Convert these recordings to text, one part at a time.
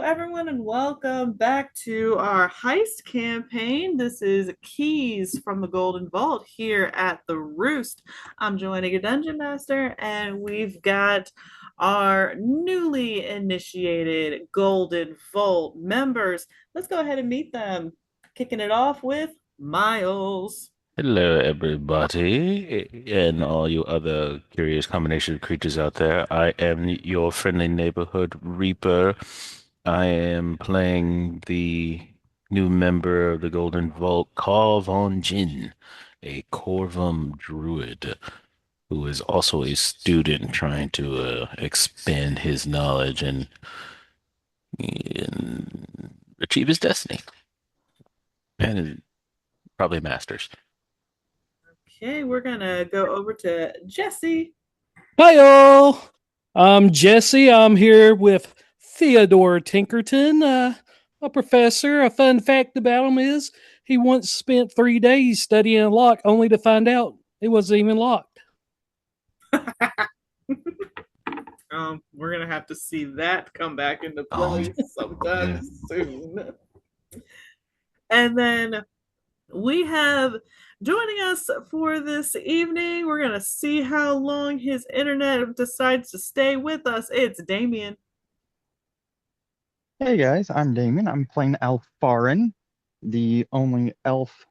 everyone, and welcome back to our heist campaign. This is Keys from the Golden Vault here at the Roost. I'm Joanna, your Dungeon Master, and we've got our newly initiated Golden Vault members. Let's go ahead and meet them. Kicking it off with Miles. Hello, everybody, and all you other curious combination of creatures out there. I am your friendly neighborhood Reaper. I am playing the new member of the Golden Vault, Kawvonn Jyn, a Corvum druid who is also a student trying to expand his knowledge and achieve his destiny, and probably masters. Okay, we're gonna go over to Jesse. Hi, all. I'm Jesse. I'm here with Theodore Tinkerton, a professor. A fun fact about him is he once spent 3 days studying a lock only to find out it wasn't even locked. We're gonna have to see that come back into Um, play sometime yeah. soon. And then we have joining us for this evening. We're gonna see how long his internet decides to stay with us. It's Damion. Hey guys, I'm Damion. I'm playing Elfaren, the only elf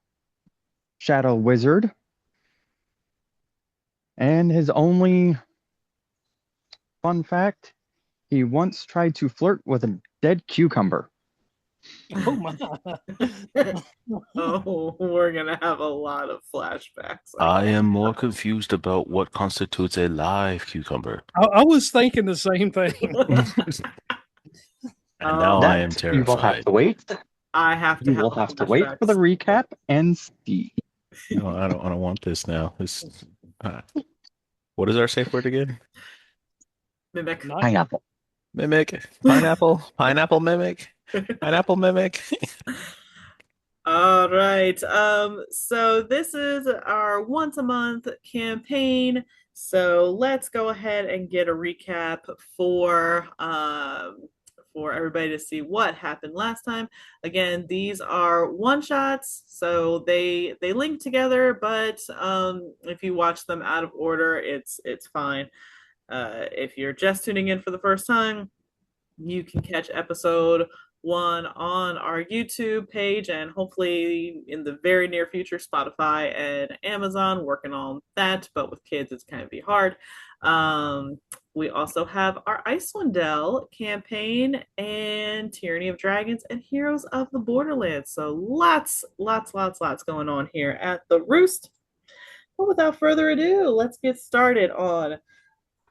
shadow wizard. And his only fun fact, he once tried to flirt with a dead cucumber. Oh my! Oh, we're gonna have a lot of flashbacks. I am more confused about what constitutes a live cucumber. I was thinking the same thing. And now I am That you will have terrified. to wait. I have to You have will have to wait for the recap and see. No, I don't want this now. Uh, what is our safe word again? mimic. Pineapple. Mimic. Pineapple. Pineapple mimic. Pineapple mimic. All right. So this is our once a month campaign. So let's go ahead and get a recap for everybody to see what happened last time. Again, these are one shots, so they link together, but if you watch them out of order, it's fine. If you're just tuning in for the first time, you can catch episode one on our YouTube page and hopefully in the very near future, Spotify and Amazon. Working on that, but with kids, it's kind of be hard. We also have our Icewind Dale campaign and Tyranny of Dragons and Heroes of the Borderlands. So lots going on here at the Roost. But without further ado, let's get started on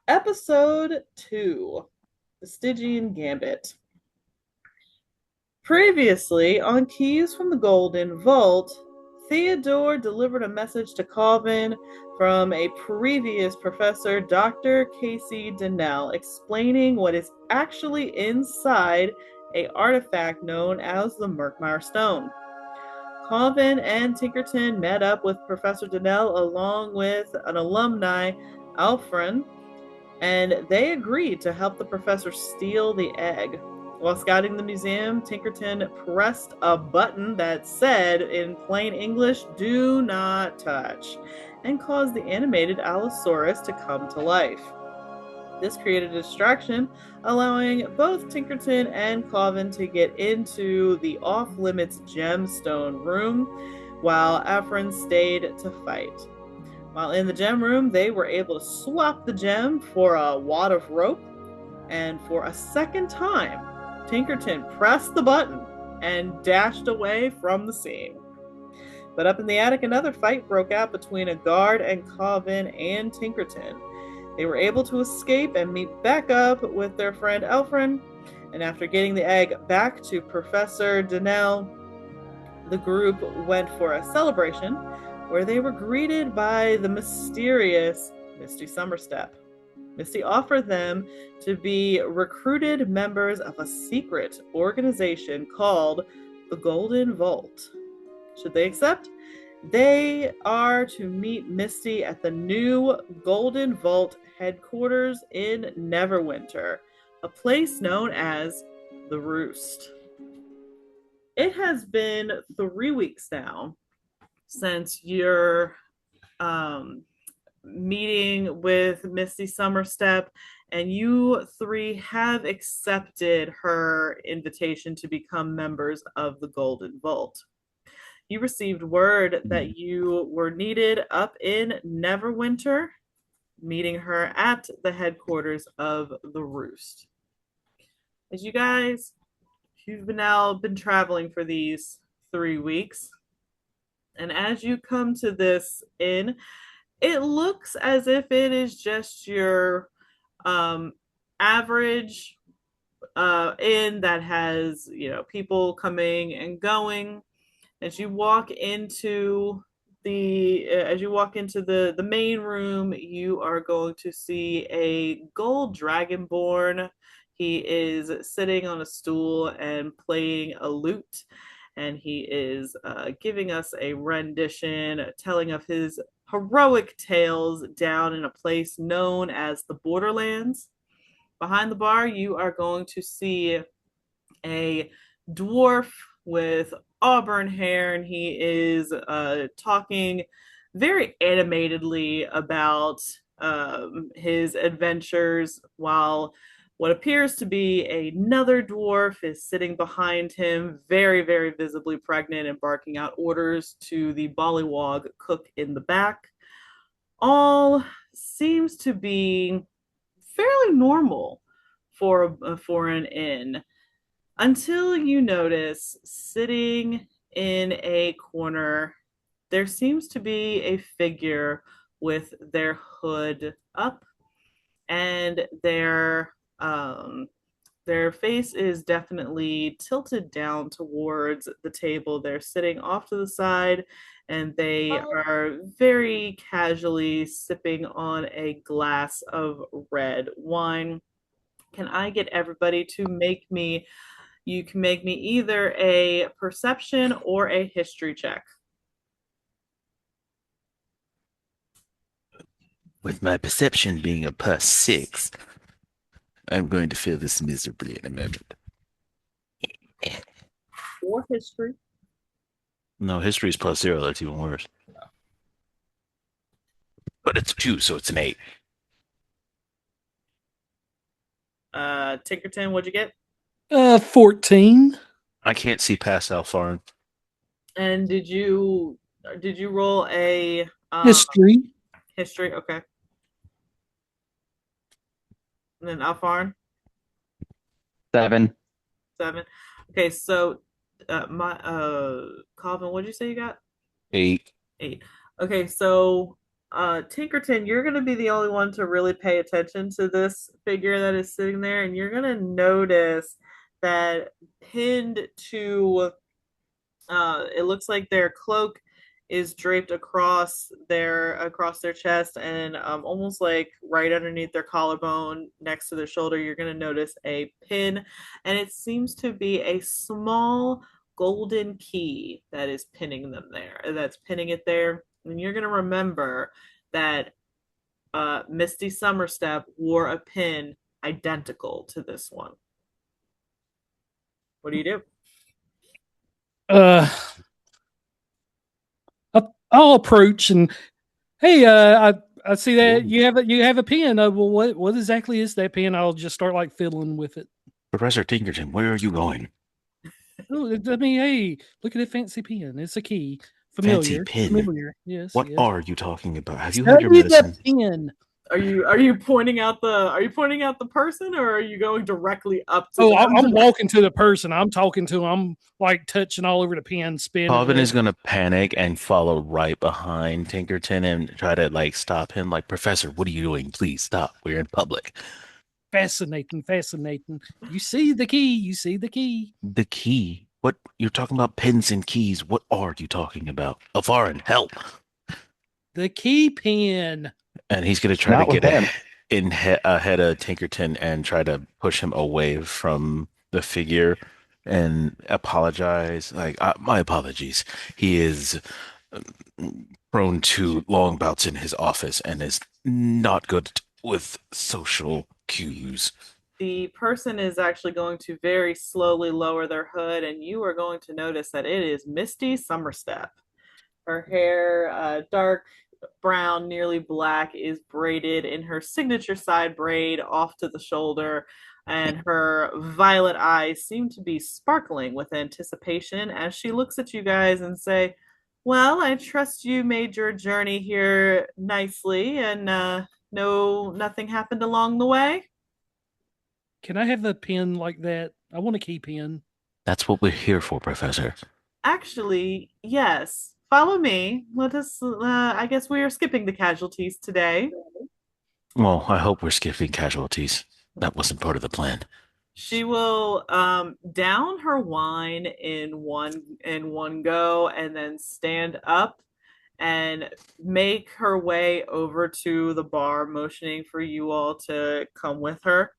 episode 2, the Stygian Gambit. Previously on Keys from the Golden Vault, Theodore delivered a message to Kawvonn from a previous professor, Dr. Casey Donnell, explaining what is actually inside a artifact known as the Murkmire Stone. Kawvonn and Tinkerton met up with Professor Donnell along with an alumni, Elfaren, and they agreed to help the professor steal the egg. While scouting the museum, Tinkerton pressed a button that said, in plain English, "Do not touch," and caused the animated Allosaurus to come to life. This created a distraction, allowing both Tinkerton and Kawvonn to get into the off-limits gemstone room, while Elfaren stayed to fight. While in the gem room, they were able to swap the gem for a wad of rope, and for a second time, Tinkerton pressed the button and dashed away from the scene. But up in the attic, another fight broke out between a guard and Kawvonn and Tinkerton. They were able to escape and meet back up with their friend Elfaren, and after getting the egg back to Professor Donnell, the group went for a celebration where they were greeted by the mysterious Misty Summerstep. Misty offered them to be recruited members of a secret organization called the Golden Vault. Should they accept? They are to meet Misty at the new Golden Vault headquarters in Neverwinter, a place known as the Roost. It has been 3 weeks now since your meeting with Misty Summerstep, and you three have accepted her invitation to become members of the Golden Vault. You received word that you were needed up in Neverwinter, meeting her at the headquarters of the Roost. As you guys, you've now been traveling for these 3 weeks, and as you come to this inn, it looks as if it is just your average inn that has, people coming and going. As you walk into the main room, you are going to see a gold dragonborn. He is sitting on a stool and playing a lute, and he is giving us a rendition, telling of his heroic tales down in a place known as the Borderlands. Behind the bar, you are going to see a dwarf with auburn hair, and he is talking very animatedly about his adventures, while what appears to be another dwarf is sitting behind him, very, very visibly pregnant and barking out orders to the Bollywog cook in the back. All seems to be fairly normal for an inn, until you notice, sitting in a corner, there seems to be a figure with their hood up, and their face is definitely tilted down towards the table. They're sitting off to the side, and they are very casually sipping on a glass of red wine. Can I get everybody to you can make me either a perception or a history check. With my perception being a +6, I'm going to fail this miserably in a moment. Or history. No, history is +0. That's even worse. But it's 2, so it's an 8. Tinkerton, what'd you get? 14. I can't see past Elfaren. And did you roll a History. history? Okay. And then Alfarn? 7. 7. Okay, so Kawvonn, what did you say you got? 8. 8. Okay, so Tinkerton, you're going to be the only one to really pay attention to this figure that is sitting there, and you're going to notice that pinned to it looks like their cloak is draped across their chest, and almost like right underneath their collarbone next to their shoulder, you're going to notice a pin, and it seems to be a small golden key that is pinning it there. And you're going to remember that Misty Summerstep wore a pin identical to this one. What do you do? I'll approach and, hey, I see that you have a pen. Well, what exactly is that pen? I'll just start like fiddling with it. Professor Tinkerton, where are you going? Oh, I mean, hey, look at that fancy pen. It's a key. Familiar. Fancy pen? Familiar. Yes. What yes. are you talking about? Have you had your Study medicine? the pen. Are you pointing out the person, or are you going directly up to Oh, them? I'm walking to the person. I'm talking to him. I'm like touching all over the pen, spinning. Kawvonn is going to panic and follow right behind Tinkerton and try to like stop him. Like, Professor, what are you doing? Please stop. We're in public. Fascinating. You see the key. The key? What? You're talking about pens and keys. What are you talking about? Elfaren, help. The key pen. And he's going to try Not to with get him. ahead of Tinkerton and try to push him away from the figure and apologize. Like, my apologies. He is prone to long bouts in his office and is not good with social cues. the person is actually going to very slowly lower their hood, and you are going to notice that it is Misty Summerstep. Her hair, dark brown, nearly black, is braided in her signature side braid off to the shoulder, and her violet eyes seem to be sparkling with anticipation as she looks at you guys and say, "Well, I trust you made your journey here nicely, and no, nothing happened along the way." Can I have the pen like that? I want a key pen. That's what we're here for, Professor. Actually, yes. Follow me. Let us. I guess we are skipping the casualties today. Well, I hope we're skipping casualties. That wasn't part of the plan. She will down her wine in one go, and then stand up and make her way over to the bar, motioning for you all to come with her.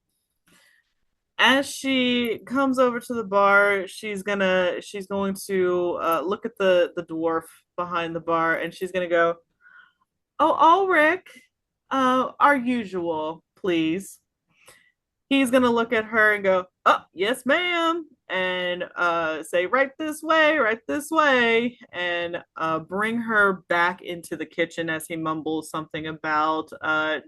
As she comes over to the bar, she's going to look at the dwarf behind the bar, and she's gonna go, "Oh, Ulrich, our usual, please." He's gonna look at her and go, "Oh, yes, ma'am," and say, right this way," and bring her back into the kitchen as he mumbles something about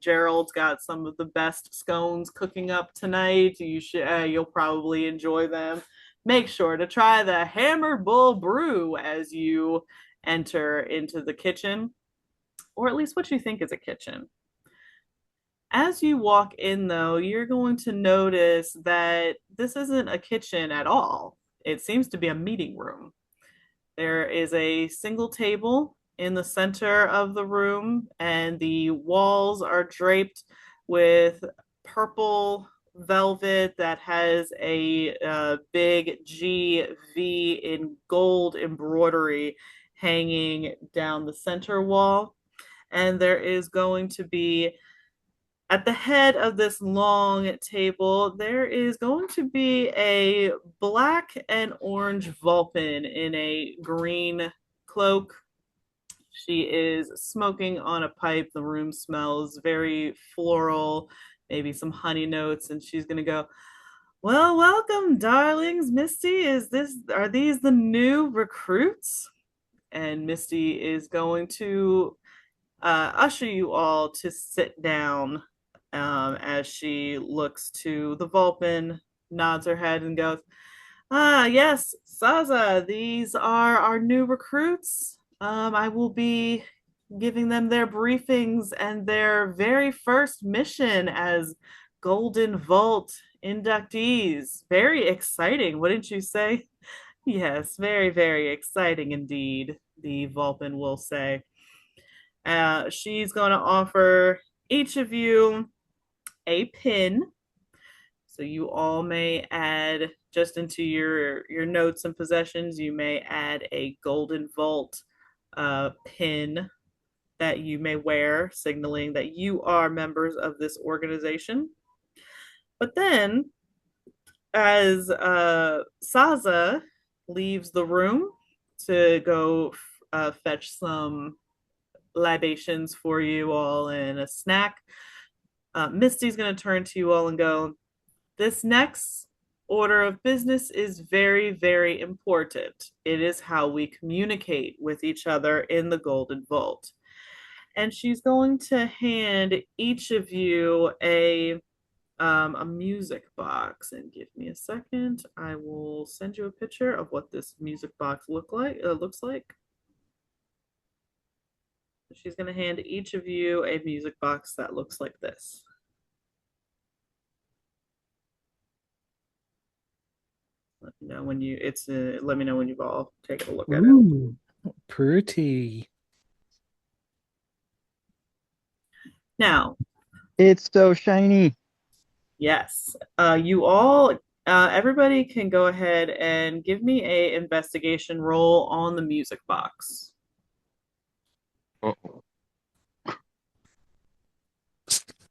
Gerald's got some of the best scones cooking up tonight. You'll probably enjoy them. Make sure to try the Hammer Bull Brew as you enter into the kitchen, or at least what you think is a kitchen. As you walk in, though, you're going to notice that this isn't a kitchen at all. It seems to be a meeting room. There is a single table in the center of the room, and the walls are draped with purple velvet that has a big GV in gold embroidery hanging down the center wall. And there is going to be at the head of this long table, there is going to be a black and orange Vulpin in a green cloak. She is smoking on a pipe. The room smells very floral, maybe some honey notes, and she's going to go, "Well, welcome, darlings. Misty, are these the new recruits?" And Misty is going to usher you all to sit down, as she looks to the Vulpin, nods her head, and goes, "Ah, yes, Saza, these are our new recruits. I will be giving them their briefings and their very first mission as Golden Vault inductees. Very exciting, wouldn't you say?" "Yes, very, very exciting indeed," the Vulpin will say. She's going to offer each of you a pin. So you all may add, just into your notes and possessions, you may add a Golden Vault pin that you may wear, signaling that you are members of this organization. But then, as Saza leaves the room to go fetch some libations for you all and a snack, Misty's going to turn to you all and go, "This next order of business is very, very important. It is how we communicate with each other in the Golden Vault." And she's going to hand each of you a music box. And give me a second. I will send you a picture of what this music box looks like. She's going to hand each of you a music box that looks like this. Let me know when you've all taken a look at it. Ooh, pretty. Now, It's so shiny. yes, you all, everybody can go ahead and give me a investigation roll on the music box. Uh-oh.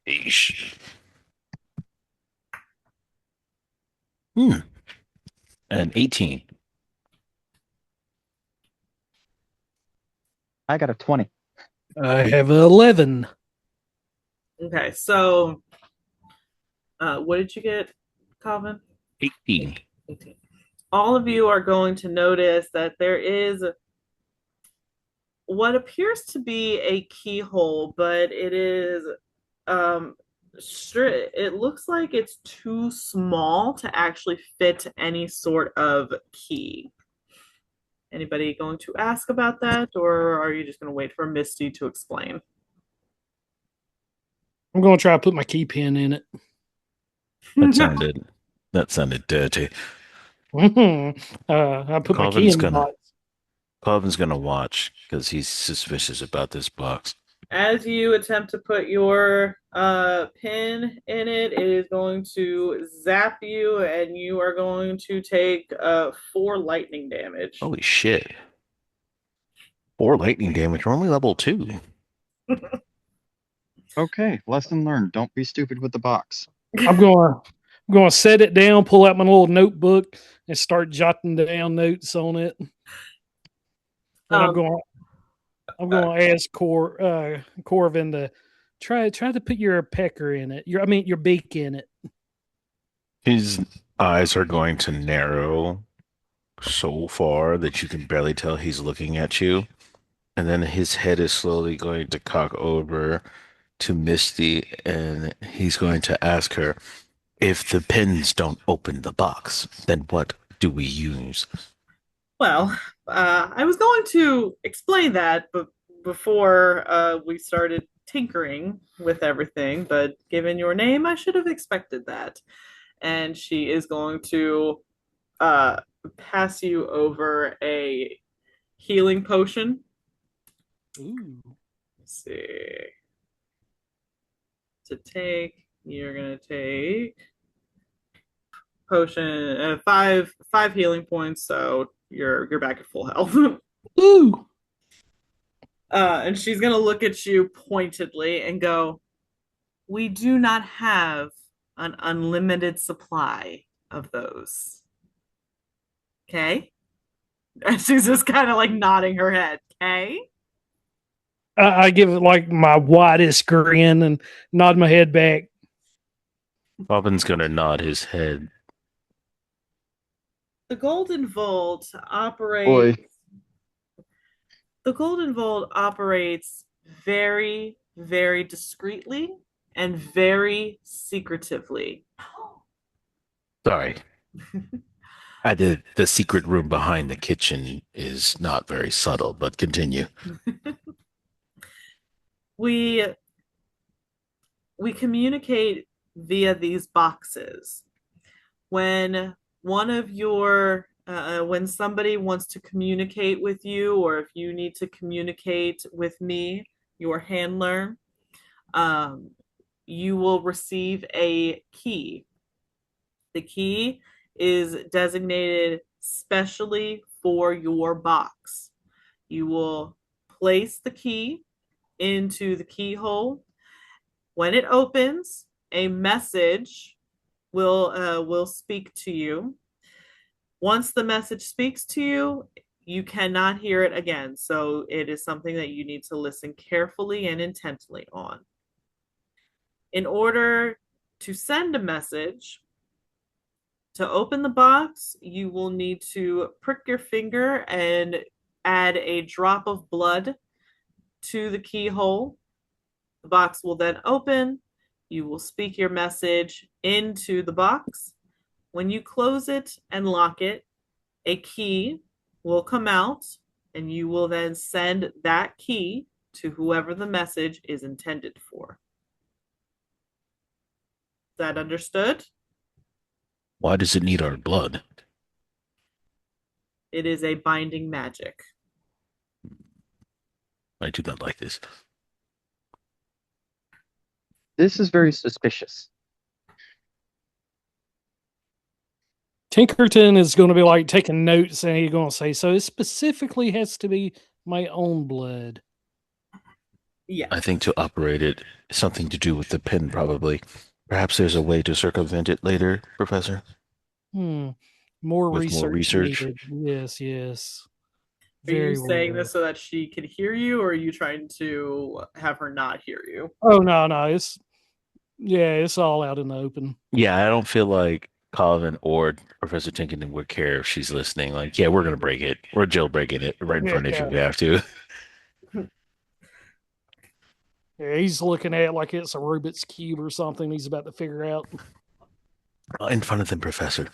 Eesh. An 18. I got a 20. I have 11. Okay, so What did you get, Calvin? 18. 18. All of you are going to notice that there is what appears to be a keyhole, but it is it looks like it's too small to actually fit any sort of key. Anybody going to ask about that, or are you just going to wait for Misty to explain? I'm going to try to put my key pin in it. That sounded dirty. I put my key in the box. Kawvonn's gonna watch because he's suspicious about this box. As you attempt to put your pin in it, it is going to zap you, and you are going to take 4 lightning damage. Holy shit. 4 lightning damage. We're only level 2. Okay, lesson learned. Don't be stupid with the box. I'm going to set it down, pull out my little notebook, and start jotting down notes on it. And I'm going to ask Corvin to try to put your pecker in it. Your beak in it. His eyes are going to narrow so far that you can barely tell he's looking at you. And then his head is slowly going to cock over to Misty, and he's going to ask her, if the pins don't open the box, then what do we use? Well, I was going to explain that, but before we started tinkering with everything, but given your name, I should have expected that. And she is going to pass you over a healing potion. Ooh. Let's see. To take, you're gonna take potion five healing points, so you're back at full health. Ooh. And she's gonna look at you pointedly and go, "We do not have an unlimited supply of those." Okay? And she's just kind of like nodding her head. Okay? I give it like my widest grin and nod my head back. Kawvonn's gonna nod his head. The Golden Vault operates. Boy. The Golden Vault operates very, very discreetly and very secretively. Sorry. The secret room behind the kitchen is not very subtle, but continue. We communicate via these boxes. When when somebody wants to communicate with you, or if you need to communicate with me, your handler, you will receive a key. The key is designated specially for your box. You will place the key into the keyhole. When it opens, a message will speak to you. Once the message speaks to you, you cannot hear it again. So it is something that you need to listen carefully and intently on. In order to send a message, to open the box, you will need to prick your finger and add a drop of blood to the keyhole. The box will then open. You will speak your message into the box. When you close it and lock it, a key will come out, and you will then send that key to whoever the message is intended for. Is that understood? Why does it need our blood? It is a binding magic. I do not like this. This is very suspicious. Tinkerton is going to be like taking notes, and he's going to say, so it specifically has to be my own blood. Yeah. I think to operate it, something to do with the pin, probably. Perhaps there's a way to circumvent it later, Professor? More With research. more research? Needed. Yes. Are you saying this so that she could hear you, or are you trying to have her not hear you? Oh, no. It's Yeah, it's all out in the open. Yeah, I don't feel like Calvin or Professor Tinkerton would care if she's listening. Like, yeah, we're gonna break it. We're jailbreaking it right in front of you Yeah. if we have to. Yeah, he's looking at it like it's a Rubik's Cube or something he's about to figure out. In front of them, Professor.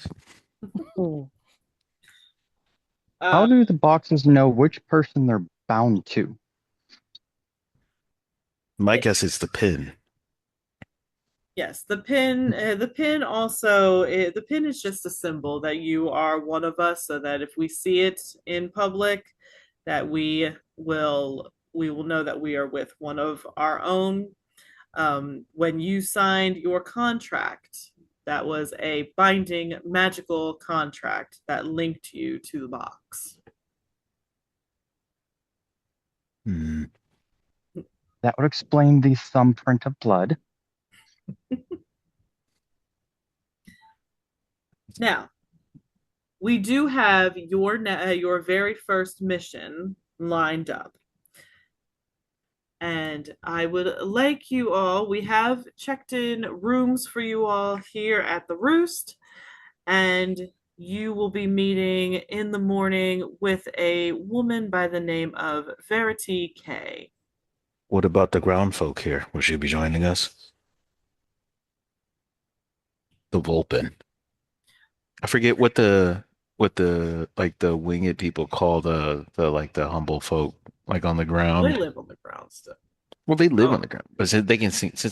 How do the boxes know which person they're bound to? My guess is the pin. Yes, the pin. The pin also. The pin is just a symbol that you are one of us, so that if we see it in public, that we will know that we are with one of our own. When you signed your contract, that was a binding magical contract that linked you to the box. Hmm. That would explain the thumbprint of blood. Now, we do have your very first mission lined up. And I would like you all, we have checked in rooms for you all here at the Roost, and you will be meeting in the morning with a woman by the name of Verity K. What about the ground folk here? Will she be joining us? The Vulpin. I forget what the like the winged people call the like the humble folk like on the They ground. live on the ground still. Well, they live on Oh, the ground, but since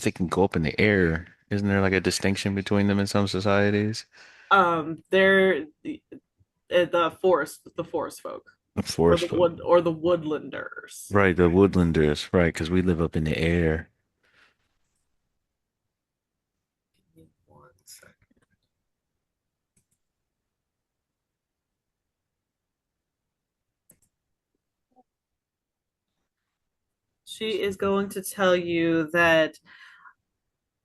they can go up in the air, isn't there like a distinction between them in some societies? they're the forest folk, The or forest the folk, woodlanders. right? The woodlanders, right? Because we live up in the air. Give me 1 second. She is going to tell you that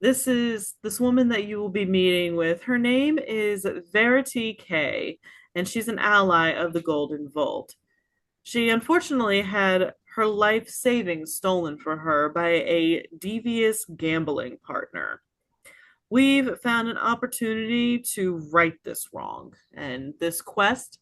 this woman that you will be meeting with. Her name is Verity K, and she's an ally of the Golden Vault. She unfortunately had her life savings stolen from her by a devious gambling partner. We've found an opportunity to right this wrong, and this quest,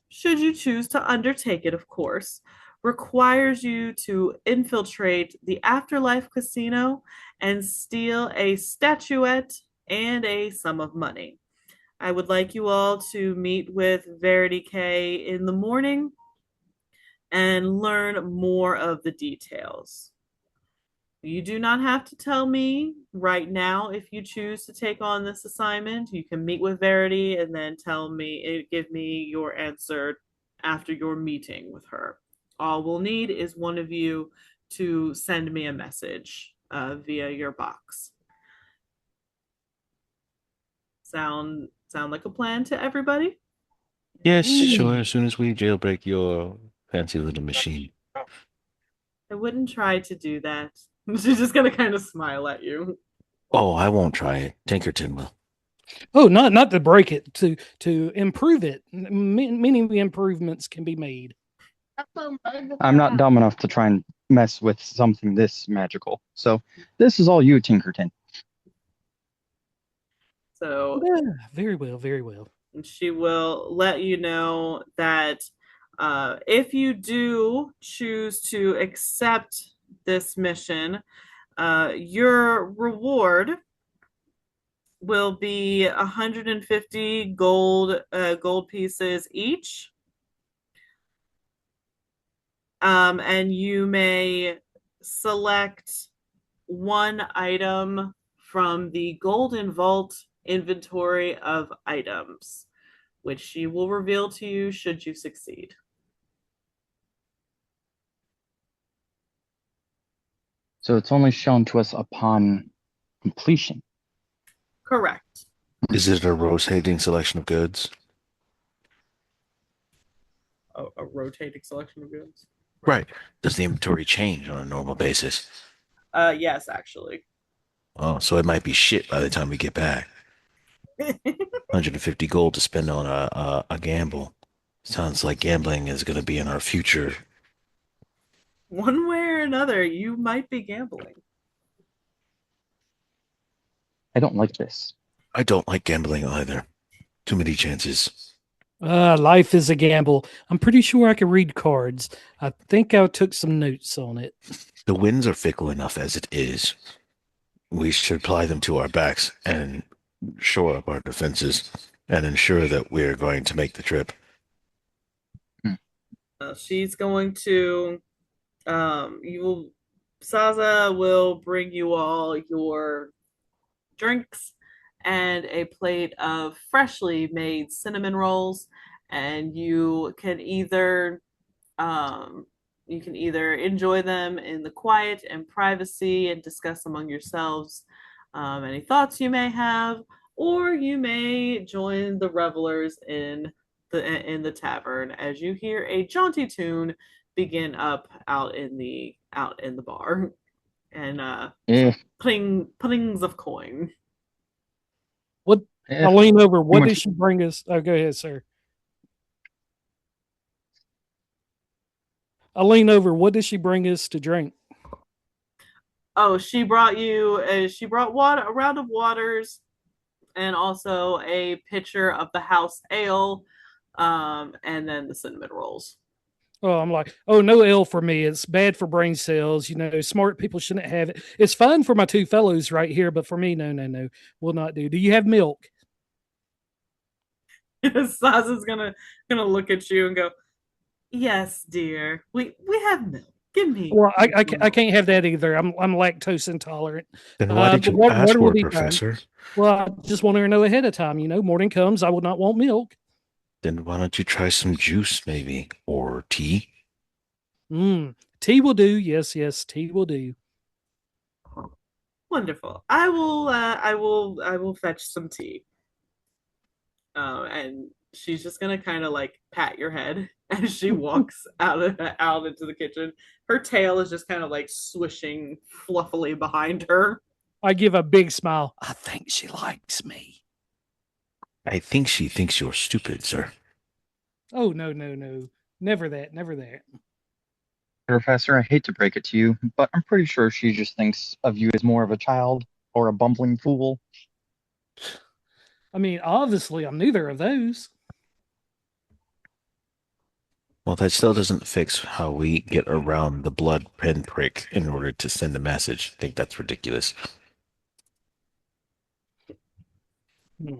should you choose to undertake it, of course, requires you to infiltrate the Afterlife Casino and steal a statuette and a sum of money. I would like you all to meet with Verity K in the morning and learn more of the details. You do not have to tell me right now if you choose to take on this assignment. You can meet with Verity and then give me your answer after your meeting with her. All we'll need is one of you to send me a message via your box. Sound like a plan to everybody? Yes, sure. As soon as we jailbreak your fancy little machine. I wouldn't try to do that. She's just gonna kind of smile at you. Oh, I won't try it. Tinkerton will. Oh, not to break it, to improve it. Meaning the improvements can be made. I'm not dumb enough to try and mess with something this magical. So this is all you, Tinkerton. So Yeah, very well, very well. she will let you know that if you do choose to accept this mission, your reward will be 150 gold pieces each. And you may select one item from the Golden Vault inventory of items, which she will reveal to you should you succeed. So it's only shown to us upon completion. Correct. Is it a rotating selection of goods? A rotating selection of goods. Right. Does the inventory change on a normal basis? Yes, actually. Oh, so it might be shit by the time we get back. 150 gold to spend on a gamble. Sounds like gambling is going to be in our future. One way or another, you might be gambling. I don't like this. I don't like gambling either. Too many chances. Life is a gamble. I'm pretty sure I can read cards. I think I took some notes on it. The winds are fickle enough as it is. We should apply them to our backs and shore up our defenses and ensure that we're going to make the trip. She's going to Saza will bring you all your drinks and a plate of freshly made cinnamon rolls, and you can either enjoy them in the quiet and privacy and discuss among yourselves any thoughts you may have, or you may join the revelers in the tavern as you hear a jaunty tune begin up out in the bar, and Eh, puddings of coin. What? eh, I'll lean over. too What much. did she bring us? Oh, go ahead, sir. I'll lean over. What did she bring us to drink? Oh, she brought water, a round of waters, and also a pitcher of the house ale, and then the cinnamon rolls. Oh, I'm like, oh, no ale for me. It's bad for brain cells. You know, smart people shouldn't have it. It's fine for my two fellows right here, but for me, no, will not do. Do you have milk? Sasa's gonna look at you and go, "Yes, dear. We have milk. Give me." Well, I can't have that either. I'm lactose intolerant. Then why did But you ask water for will it, be fine. Professor? Well, I just want her to know ahead of time. You know, morning comes, I will not want milk. Then why don't you try some juice, maybe, or tea? Tea will do. Yes, tea will do. Wonderful. I will fetch some tea. And she's just gonna kind of like pat your head as she walks out into the kitchen. Her tail is just kind of like swishing fluffily behind her. I give a big smile. I think she likes me. I think she thinks you're stupid, sir. Oh, no. Never that. Professor, I hate to break it to you, but I'm pretty sure she just thinks of you as more of a child or a bumbling fool. I mean, obviously, I'm neither of those. Well, that still doesn't fix how we get around the blood pinprick in order to send a message. I think that's ridiculous.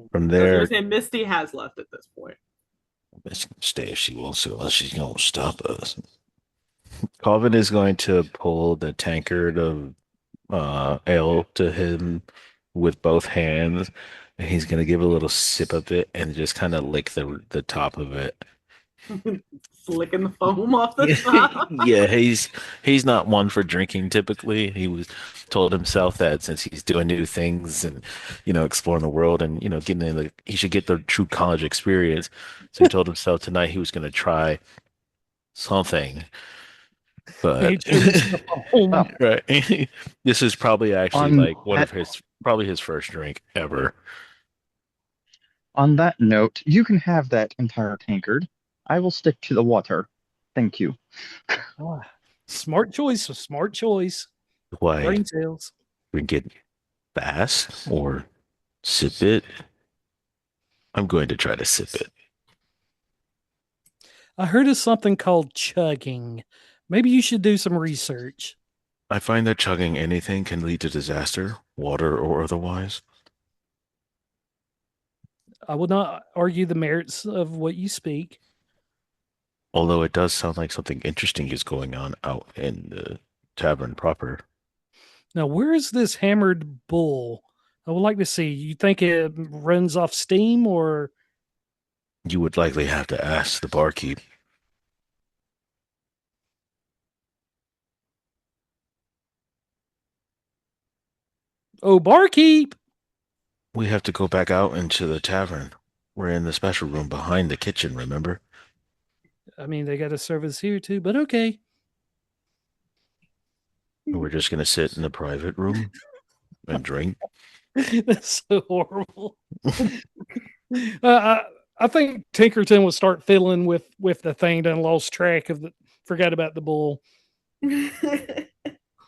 From I was there, gonna say Misty has left at this point. Miss can stay if she wants to, unless she's going to stop us. Kawvonn is going to pull the tankard of ale to him with both hands, and he's going to give a little sip of it and just kind of lick the top of it. Flicking the foam off the top. Yeah, he's not one for drinking typically. He was told himself that since he's doing new things and exploring the world and getting in he should get the true college experience. So he told himself tonight he was going to try something. But right, this is probably actually like one of probably his first drink ever. On that note, you can have that entire tankard. I will stick to the water. Thank you. Smart choice. Why Brain cells. drink it fast or sip it? I'm going to try to sip it. I heard of something called chugging. Maybe you should do some research. I find that chugging anything can lead to disaster, water or otherwise. I will not argue the merits of what you speak. Although it does sound like something interesting is going on out in the tavern proper. Now, where is this hammered bull? I would like to see. You think it runs off steam or? You would likely have to ask the barkeep. Oh, barkeep! We have to go back out into the tavern. We're in the special room behind the kitchen, remember? I mean, they got a service here too, but okay. We're just going to sit in the private room and drink. That's so horrible. I think Tinkerton will start fiddling with the thing, done lost track of forgot about the bull. I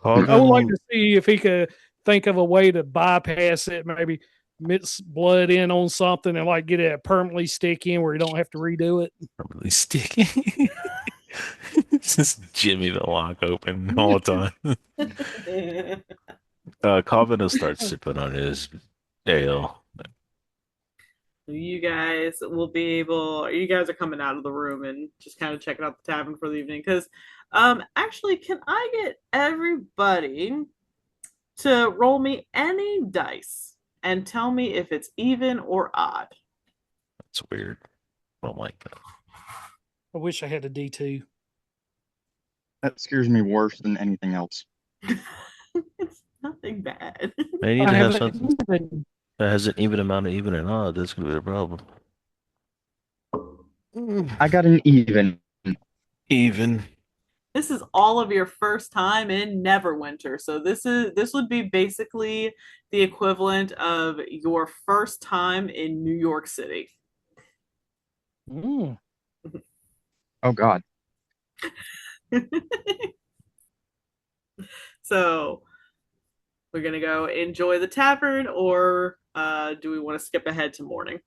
would like to see if he could think of a way to bypass it. Maybe mix blood in on something and like get it permanently stick in where you don't have to redo it. Permanently sticky. Just Jimmy the lock open all the time. Kawvonn will start sipping on his ale. You guys will be able. You guys are coming out of the room and just kind of checking out the tavern for the evening. Because, actually, can I get everybody to roll me any dice and tell me if it's even or odd? That's weird. I don't like that. I wish I had a D2. That scares me worse than anything else. It's nothing bad. They need I to have haven't something even- that has an even amount of even and odd. That's gonna be the problem. I got an even. Even. This is all of your first time in Neverwinter, so this would be basically the equivalent of your first time in New York City. Mm. Oh God. So we're gonna go enjoy the tavern, or do we want to skip ahead to morning?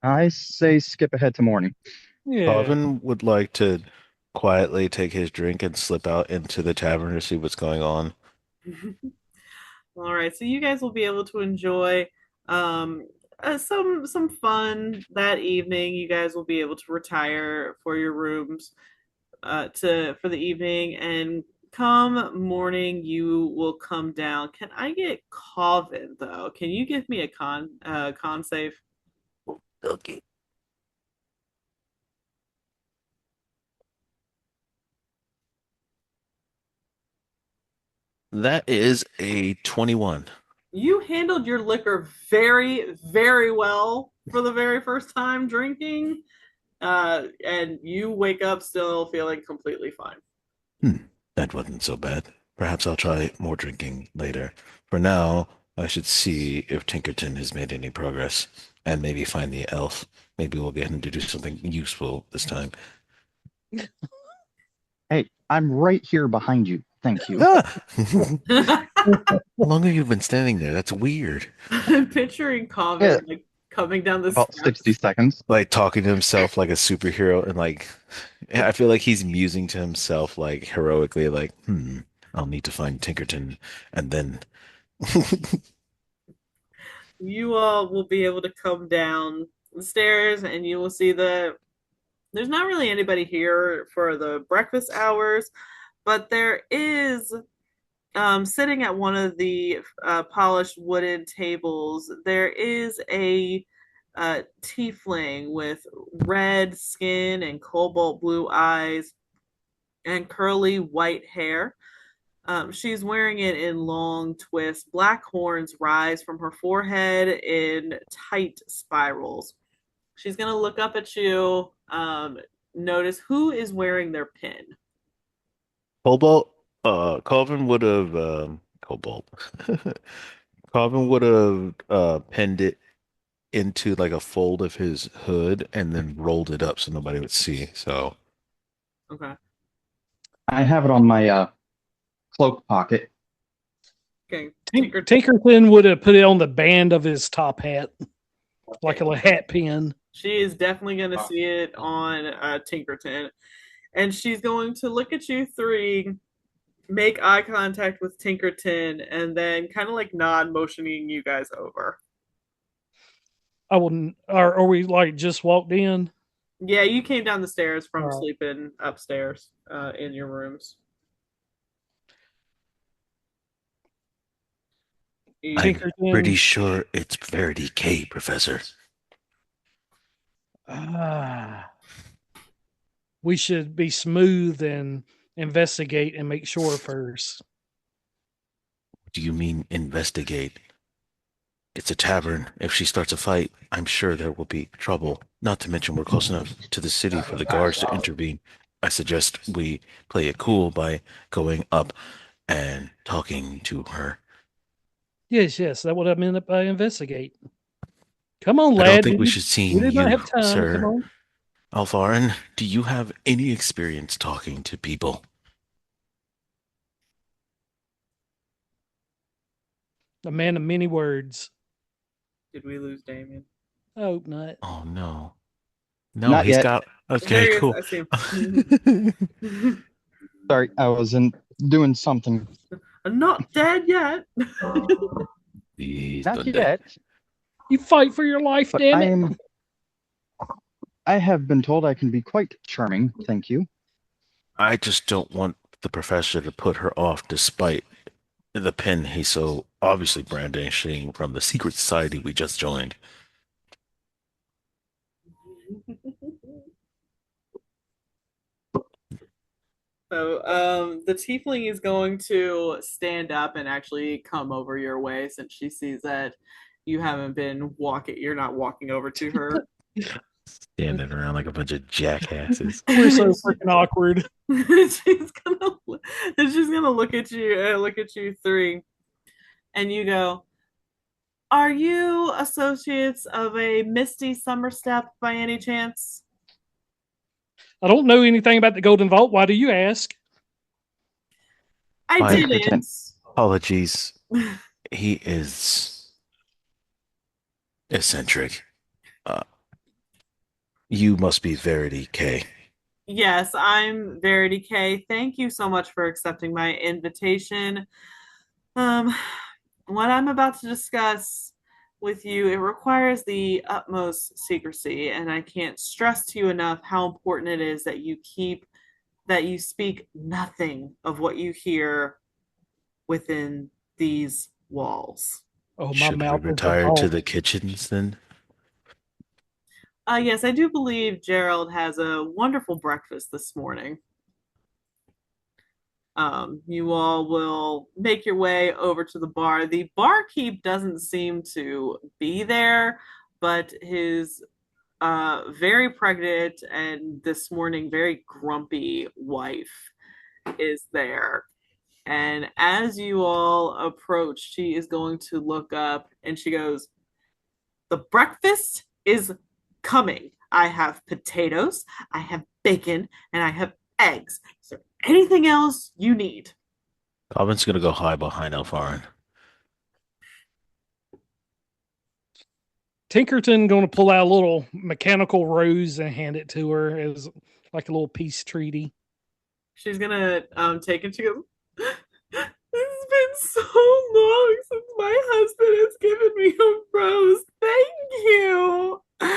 I say skip ahead to morning. Yeah. Kawvonn would like to quietly take his drink and slip out into the tavern to see what's going on. All right, so you guys will be able to enjoy some fun that evening. You guys will be able to retire for your rooms to for the evening, and come morning you will come down. Can I get Kawvonn though? Can you give me a con save? Okay. That is a 21. You handled your liquor very, very well for the very first time drinking, and you wake up still feeling completely fine. That wasn't so bad. Perhaps I'll try more drinking later. For now, I should see if Tinkerton has made any progress and maybe find the elf. Maybe we'll get him to do something useful this time. Hey, I'm right here behind you. Thank you. How long have you been standing there? That's weird. I'm picturing Kawvonn Yeah. like coming down the About steps. 60 seconds. Like talking to himself like a superhero and like I feel like he's musing to himself like heroically like, I'll need to find Tinkerton and then You all will be able to come down the stairs, and you will see there's not really anybody here for the breakfast hours, but there is sitting at one of the polished wooden tables. There is a tiefling with red skin and cobalt blue eyes and curly white hair. She's wearing it in long twists. Black horns rise from her forehead in tight spirals. She's going to look up at you, notice who is wearing their pin. Cobalt Calvin would have Cobalt. Calvin would have pinned it into like a fold of his hood and then rolled it up so nobody would see. So Okay. I have it on my cloak pocket. Okay. Tinkerton would have put it on the band of his top hat, like a hat pin. She is definitely going to see it on Tinkerton. And she's going to look at you three, make eye contact with Tinkerton, and then kind of like nod, motioning you guys over. I wouldn't. Are we like just walked in? Yeah, you came down the stairs from Right. sleeping upstairs in your rooms. I'm Tinkerton. pretty sure it's Verity K, Professor. We should be smooth and investigate and make sure first. Do you mean investigate? It's a tavern. If she starts a fight, I'm sure there will be trouble. Not to mention we're close enough to the city for the guards to intervene. I suggest we play it cool by going up and talking to her. Yes, that's what I meant by investigate. Come on, I lad. don't think we should see We did not you, have time. sir. Come on. Elfaren, do you have any experience talking to people? A man of many words. Did we lose Damion? I hope not. Oh no. No, Not he's yet. got. There Okay, he is. cool. I see him. Sorry, I wasn't doing something. I'm not dead yet. He's Not done yet. You fight for your life, But damn it. I have been told I can be quite charming. Thank you. I just don't want the professor to put her off despite the pin he's so obviously brandishing from the secret society we just joined. So, the tiefling is going to stand up and actually come over your way since she sees that you haven't been walking. You're not walking over to her. Standing around like a bunch of jackasses. We're so freaking awkward. she's gonna look at you three, and you go, "Are you associates of a Misty Summerstep by any chance?" I don't know anything about the Golden Vault. Why do you ask? I My didn't. apologies. He is eccentric. Uh, you must be Verity K. Yes, I'm Verity K. Thank you so much for accepting my invitation. Um, what I'm about to discuss with you, it requires the utmost secrecy, and I can't stress to you enough how important it is that you speak nothing of what you hear within these walls. Oh, my Should we mouth is a retire to bone. the kitchens then? Yes, I do believe Gerald has a wonderful breakfast this morning. You all will make your way over to the bar. The barkeep doesn't seem to be there, but his very pregnant and this morning very grumpy wife is there. And as you all approach, she is going to look up and she goes, "The breakfast is coming. I have potatoes, I have bacon, and I have eggs. Is there anything else you need?" Robin's gonna go hide behind Elfaren. Tinkerton going to pull out a little mechanical rose and hand it to her as like a little peace treaty. She's gonna take it. She goes, "This has been so long since my husband has given me a rose. Thank you." All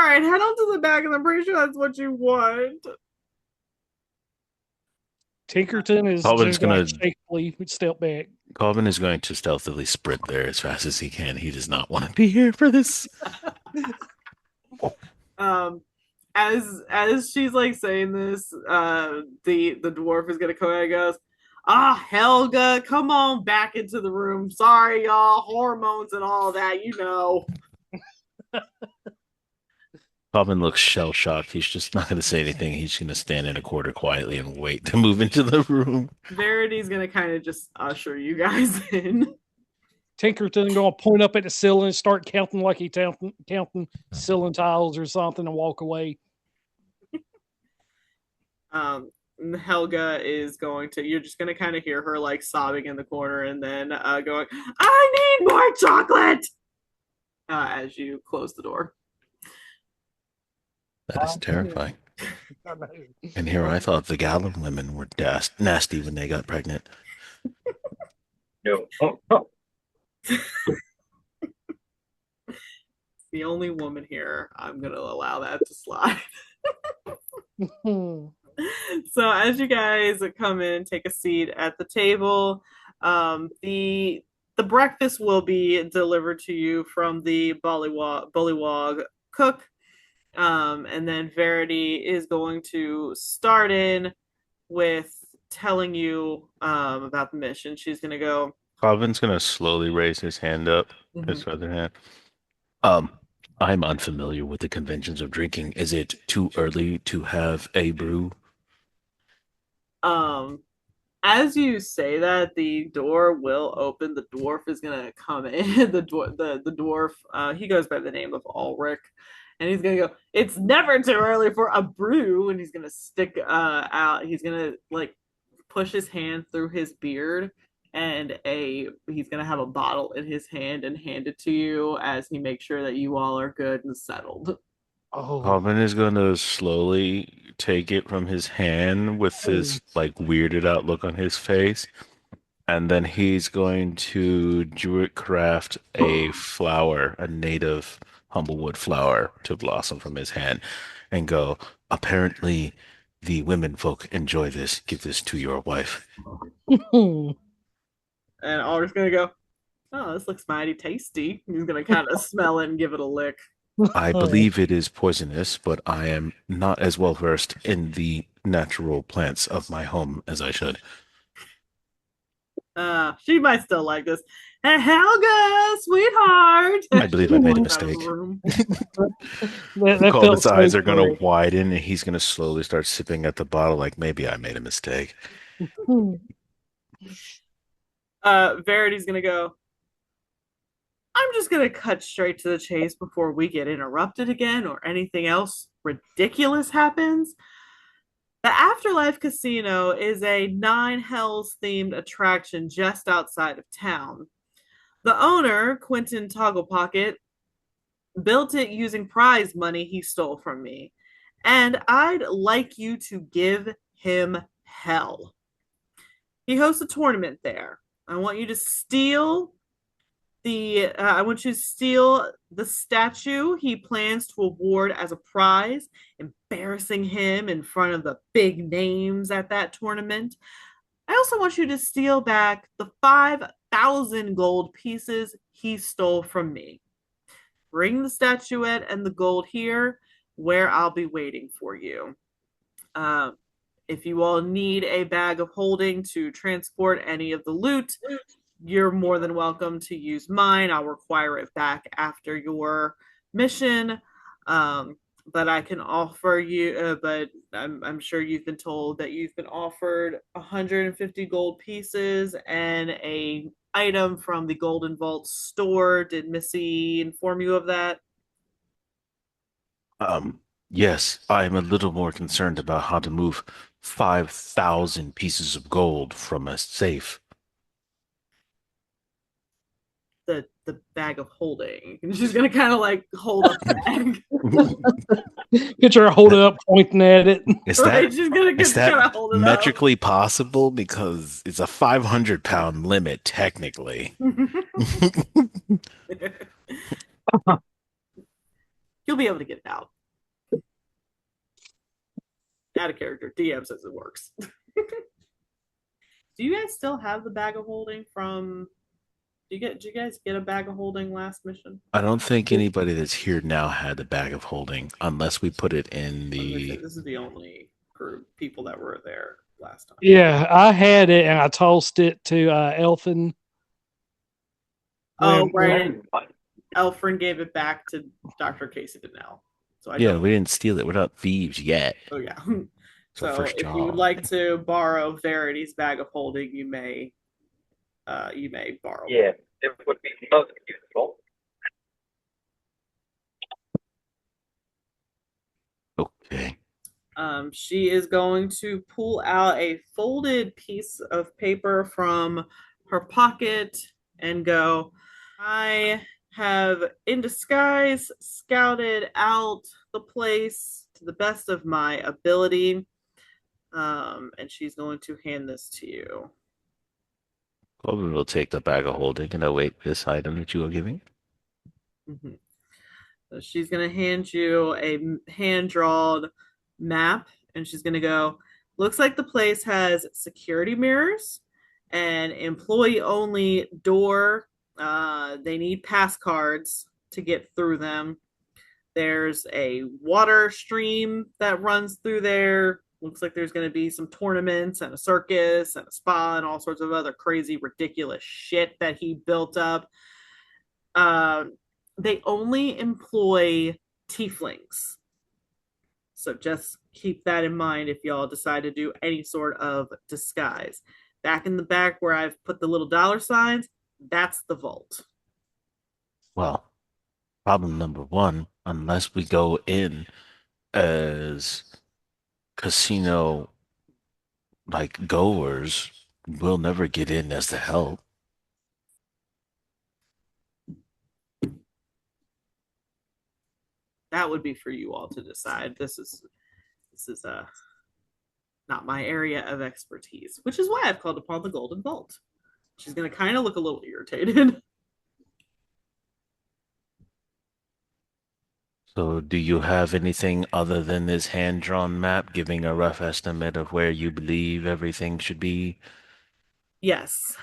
right, head on to the back, and I'm pretty sure that's what you want. Tinkerton is Robin's just going gonna. to shakily step back. Calvin is going to stealthily sprint there as fast as he can. He does not want to be here for this. Um, as she's like saying this, the dwarf is gonna come out and goes, "Ah, Helga, come on back into the room. Sorry, y'all, hormones and all that, you know." Calvin looks shell shocked. He's just not going to say anything. He's going to stand in a corner quietly and wait to move into the room. Verity's gonna kind of just usher you guys in. Tinkerton going to point up at the ceiling and start counting like he counting ceiling tiles or something and walk away. Helga is going to, you're just going to kind of hear her like sobbing in the corner and then going, "I need more chocolate," as you close the door. That is terrifying. And here I thought the Gallon women were nasty when they got pregnant. No. The only woman here, I'm going to allow that to slide. So as you guys come in and take a seat at the table, the breakfast will be delivered to you from the Bullywog cook. And then Verity is going to start in with telling you about the mission. She's going to go, Calvin's going to slowly raise his hand up, his other hand. I'm unfamiliar with the conventions of drinking. Is it too early to have a brew? As you say that, the door will open. The dwarf is gonna come in. The dwarf, he goes by the name of Ulrich, and he's gonna go, "It's never too early for a brew," and he's gonna stick out. He's gonna like push his hand through his beard and he's gonna have a bottle in his hand and hand it to you as he makes sure that you all are good and settled. Oh, Kawvonn is going to slowly take it from his hand with this like weirded out look on his face, and then he's going to druid craft a flower, a native humblewood flower, to blossom from his hand, and go. Apparently, the women folk enjoy this. Give this to your wife. And Alder's gonna go, oh, this looks mighty tasty. He's gonna kind of smell it and give it a lick. I believe it is poisonous, but I am not as well versed in the natural plants of my home as I should. She might still like this. Hey, Helga, sweetheart. I believe I made a Walks out of the mistake. room. that felt Kawvonn's eyes so are going to great. widen, and he's going to slowly start sipping at the bottle like maybe I made a mistake. Verity's gonna go, I'm just gonna cut straight to the chase before we get interrupted again or anything else ridiculous happens. The Afterlife Casino is a Nine Hells themed attraction just outside of town. The owner, Quentin Togglepocket, built it using prize money he stole from me. And I'd like you to give him hell. He hosts a tournament there. I want you to steal the statue he plans to award as a prize, embarrassing him in front of the big names at that tournament. I also want you to steal back the 5,000 gold pieces he stole from me. Bring the statuette and the gold here, where I'll be waiting for you. If you all need a bag of holding to transport any of the loot, you're more than welcome to use mine. I'll require it back after your mission. But I can offer you, but I'm sure you've been told that you've been offered 150 gold pieces and a item from the Golden Vault store. Did Missy inform you of that? Yes, I'm a little more concerned about how to move 5,000 pieces of gold from a safe. The bag of holding. And she's gonna kind of like hold up the bag. Get your hold up, pointing at it. Is Right? that She's gonna is kind of that hold it metrically possible? Because it's a 500-pound limit, technically. up. You'll be able to get it out. Out of character. DM says it works. Do you guys still have the bag of holding from? Did you guys get a bag of holding last mission? I don't think anybody that's here now had the bag of holding, unless we put it in the. This is the only group people that were there last time. Yeah, I had it and I tossed it to Elfin. Oh, right. Elfren gave it back to Dr. Casey Donnell. So Yeah, we didn't steal it. We're not thieves yet. Oh yeah. It's our So first if job. you would like to borrow Verity's bag of holding, you may borrow. Yeah, it would be most useful. Okay. She is going to pull out a folded piece of paper from her pocket and go, I have in disguise scouted out the place to the best of my ability. And she's going to hand this to you. Kawvonn will take the bag of holding and await this item that you are giving. Mm-hmm. So she's going to hand you a hand-drawn map, and she's going to go, looks like the place has security mirrors, an employee-only door. They need pass cards to get through them. There's a water stream that runs through there. Looks like there's going to be some tournaments and a circus and a spa and all sorts of other crazy, ridiculous shit that he built up. They only employ tieflings. So just keep that in mind if y'all decide to do any sort of disguise. Back in the back where I've put the little dollar signs, that's the vault. Well, problem number one, unless we go in as casino like goers, We'll never get in as the help. That would be for you all to decide. This is not my area of expertise, which is why I've called upon the Golden Vault. She's going to kind of look a little irritated. So, do you have anything other than this hand-drawn map giving a rough estimate of where you believe everything should be? Yes.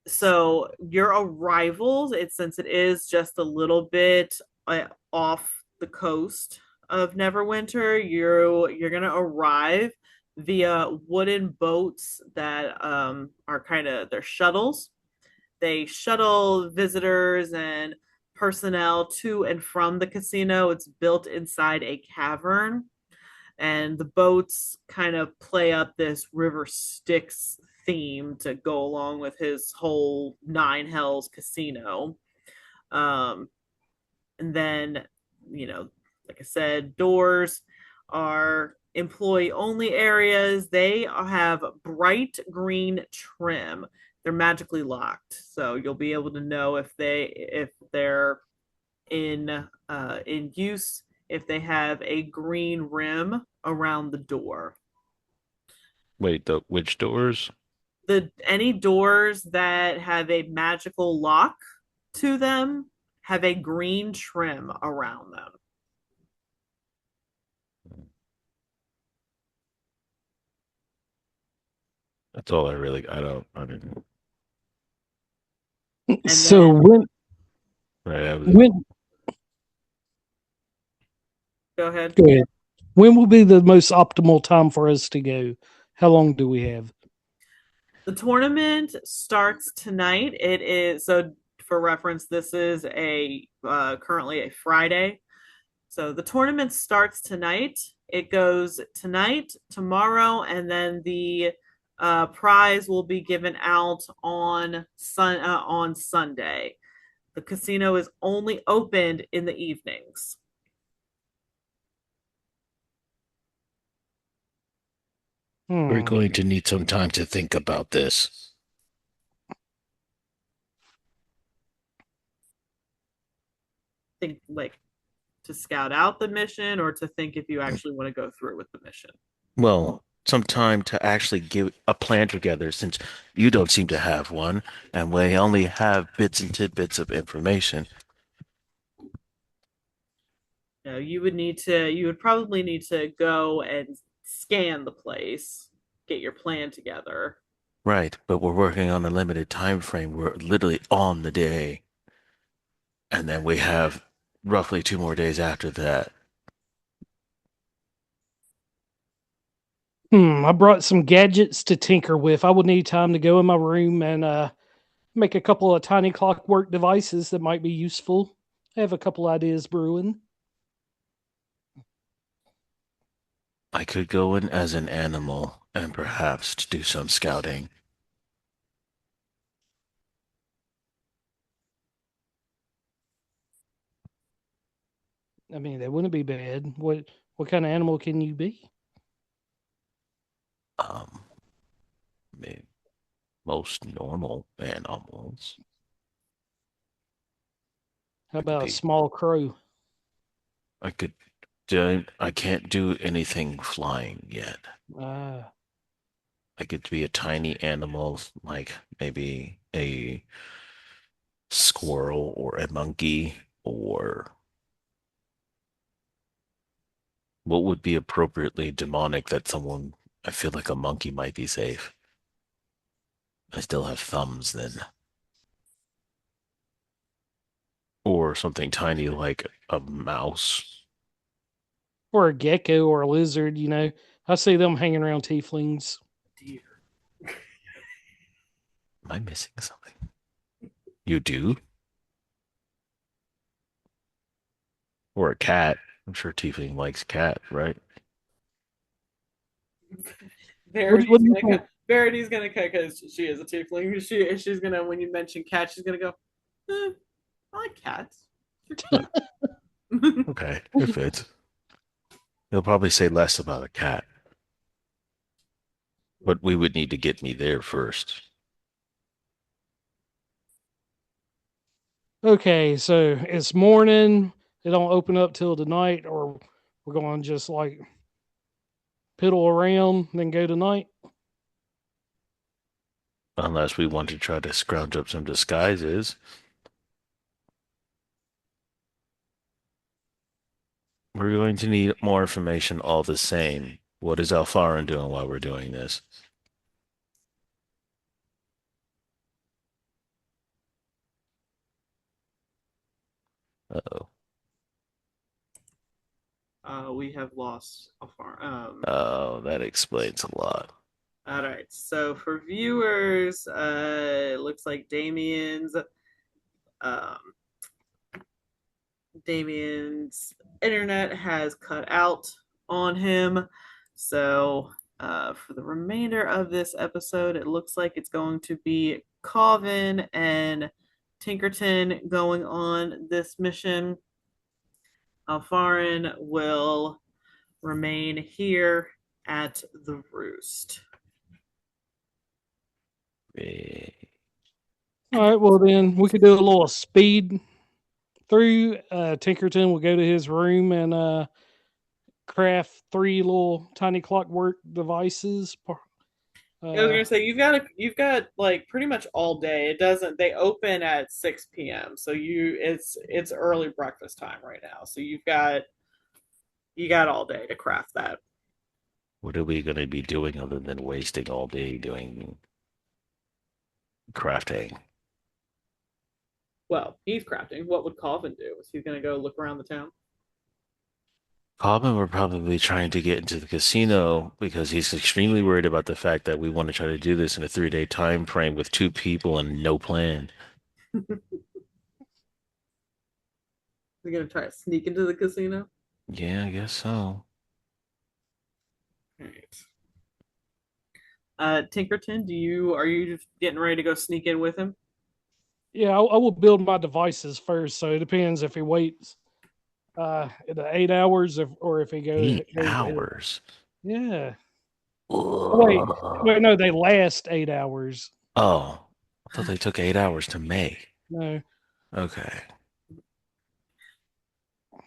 So your arrivals, since it is just a little bit off the coast of Neverwinter, you're gonna arrive via wooden boats that are kind of they're shuttles. They shuttle visitors and personnel to and from the casino. It's built inside a cavern, and the boats kind of play up this River Styx theme to go along with his whole Nine Hells casino. Um, and then, like I said, doors are employee only areas. They have bright green trim. They're magically locked, so you'll be able to know if they're in use if they have a green rim around the door. Wait, which doors? Any doors that have a magical lock to them have a green trim around them. That's all I didn't. So then- Right, when Go ahead. go ahead. When will be the most optimal time for us to go? How long do we have? The tournament starts tonight. It is, so for reference, this is a currently a Friday. So the tournament starts tonight. It goes tonight, tomorrow, and then the prize will be given out on Sunday. The casino is only opened in the evenings. We're going to need some time to think about this. Think like to scout out the mission or to think if you actually want to go through with the mission. Well, some time to actually get a plan together since you don't seem to have one and we only have bits and tidbits of information. You would probably need to go and scan the place, get your plan together. Right, but we're working on a limited time frame. We're literally on the day. And then we have roughly 2 more days after that. I brought some gadgets to tinker with. I would need time to go in my room and make a couple of tiny clockwork devices that might be useful. I have a couple ideas brewing. I could go in as an animal and perhaps do some scouting. I mean, that wouldn't be bad. What kind of animal can you be? Maybe most normal animals. How about a be- small crow? I can't do anything flying yet. Ah, I could be a tiny animal, like maybe a squirrel or a monkey, or what would be appropriately demonic that I feel like a monkey might be safe. I still have thumbs then. Or something tiny like a mouse. or a gecko or a lizard. I see them hanging around tieflings. Dear. Am I missing something? You do? Or a cat. I'm sure Tiefling likes cat, right? Verity's gonna because she is a tiefling. She's gonna, when you mention cat, she's gonna go, I like cats. They're cute. Okay, it fits. He'll probably say less about a cat. But we would need to get me there first. Okay, so it's morning. It don't open up till the night, or we're going to just like piddle around, then go to night. Unless we want to try to scrounge up some disguises. We're going to need more information all the same. What is Elfaren doing while we're doing this? Uh-oh. We have lost a farm. Oh, that explains a lot. All right. So for viewers, it looks like um, Damion's internet has cut out on him. So for the remainder of this episode, it looks like it's going to be Kawvonn and Tinkerton going on this mission. Elfaren will remain here at the roost. All right, well then we could do a little speed through. Tinkerton will go to his room and craft 3 little tiny clockwork devices. I was gonna say you've got like pretty much all day. It doesn't they open at 6 p.m. So it's early breakfast time right now. So you got all day to craft that. What are we going to be doing other than wasting all day doing crafting? Well, he's crafting. What would Kawvonn do? Is he gonna go look around the town? Cobbin were probably trying to get into the casino because he's extremely worried about the fact that we want to try to do this in a 3-day time frame with 2 people and no plan. We're gonna try to sneak into the casino. Yeah, I guess so. All right. Tinkerton, are you just getting ready to go sneak in with him? Yeah, I will build my devices first. So it depends if he waits the 8 hours or if he goes 8 hours. Yeah. Wait, no, they last 8 hours. Oh, I thought they took 8 hours to make. No. Okay.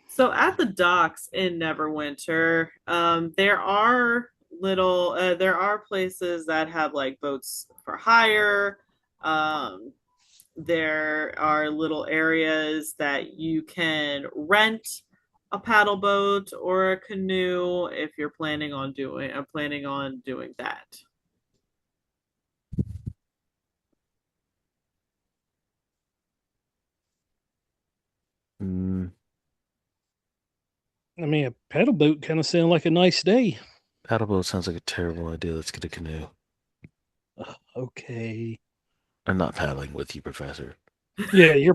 So at the docks in Neverwinter, there are there are places that have like boats for hire. There are little areas that you can rent a paddle boat or a canoe if you're planning on doing that. Mm, I mean, a paddle boat kind of sound like a nice day. paddle boat sounds like a terrible idea. Let's get a canoe. Okay. I'm not paddling with you, Professor. Yeah, you're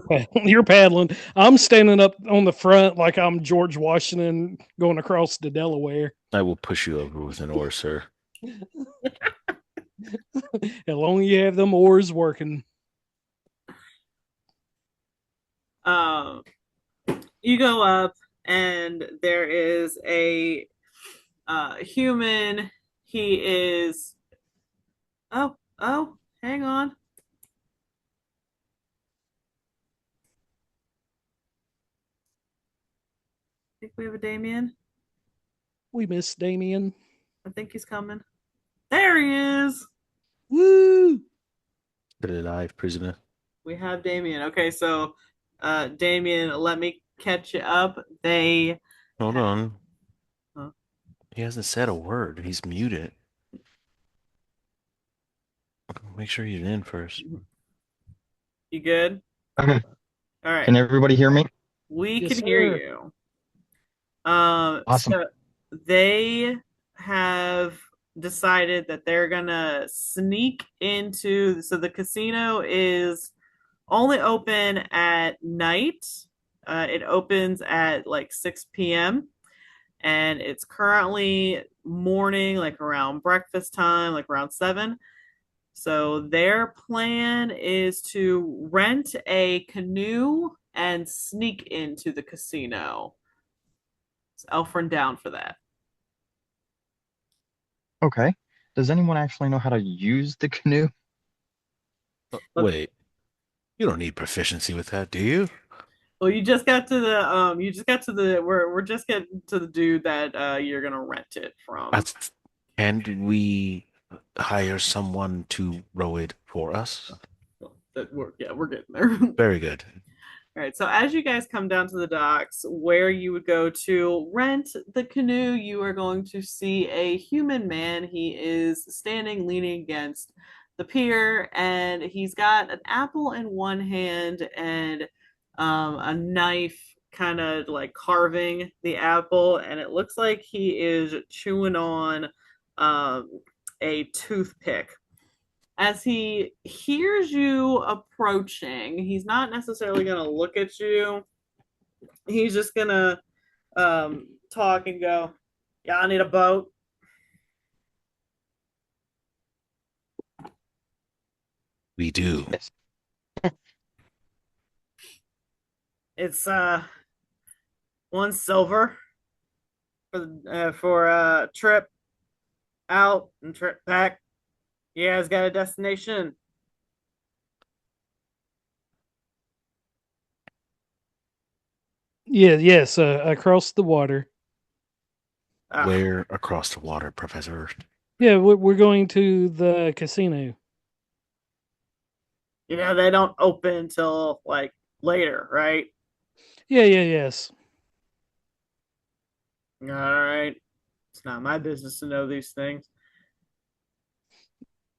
paddling. I'm standing up on the front like I'm George Washington going across to Delaware. I will push you over with an oar, sir. As long as you have them oars working. You go up, and there is a human. He is. Oh, hang on. I think we have a Damion. We miss Damion. I think he's coming. There he is. Woo! Get alive, prisoner. We have Damion. Okay, so Damion, let me catch you up. They Hold on. Huh? He hasn't said a word. He's muted. Make sure he's in first. You good? Okay. All right. Can everybody hear me? We Yes, can hear sir. you. Awesome. So they have decided that they're gonna sneak into. So the casino is only open at night. It opens at like 6 p.m. and it's currently morning, like around breakfast time, like around 7. So their plan is to rent a canoe and sneak into the casino. Is Elfren down for that? Okay. Does anyone actually know how to use the canoe? Wait, you don't need proficiency with that, do you? Well, we're just getting to the dude that you're gonna rent it from. That's, can we hire someone to row it for us? We're getting there. Very good. All right, so as you guys come down to the docks where you would go to rent the canoe, you are going to see a human man. He is standing leaning against the pier, and he's got an apple in one hand and a knife kind of like carving the apple, and it looks like he is chewing on um, a toothpick. As he hears you approaching, he's not necessarily going to look at you. He's just going to talk and go, "Yeah, I need a boat." We do. Yes. It's 1 silver for a trip out and trip back. You guys got a destination? Yeah, yes, across the water. Ah, Where across the water, Professor? Yeah, we're going to the casino. they don't open until like later, right? Yeah, yes. All right. It's not my business to know these things.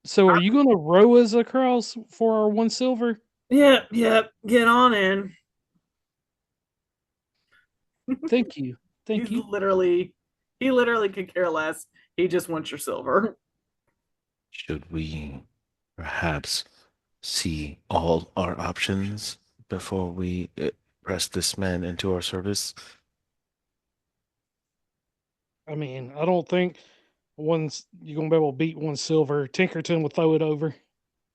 So, are you going to row us across for our 1 silver? Yep. Get on in. Thank you, thank you. He literally could care less. He just wants your silver. Should we perhaps see all our options before we press this man into our service? I mean, I don't think you're going to be able to beat 1 silver. Tinkerton will throw it over.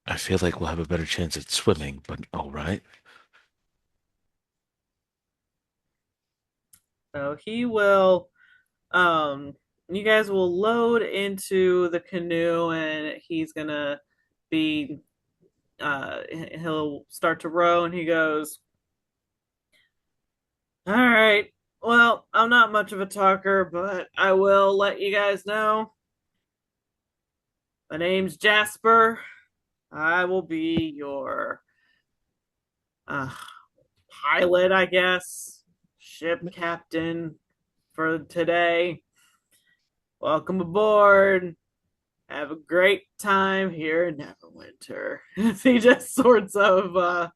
I feel like we'll have a better chance at swimming, but all right. So he will you guys will load into the canoe and he's gonna be he'll start to row and he goes, "All right. Well, I'm not much of a talker, but I will let you guys know. My name's Jasper. I will be your uh, pilot, I guess, ship captain for today. Welcome aboard. Have a great time here in Neverwinter." He just sorts of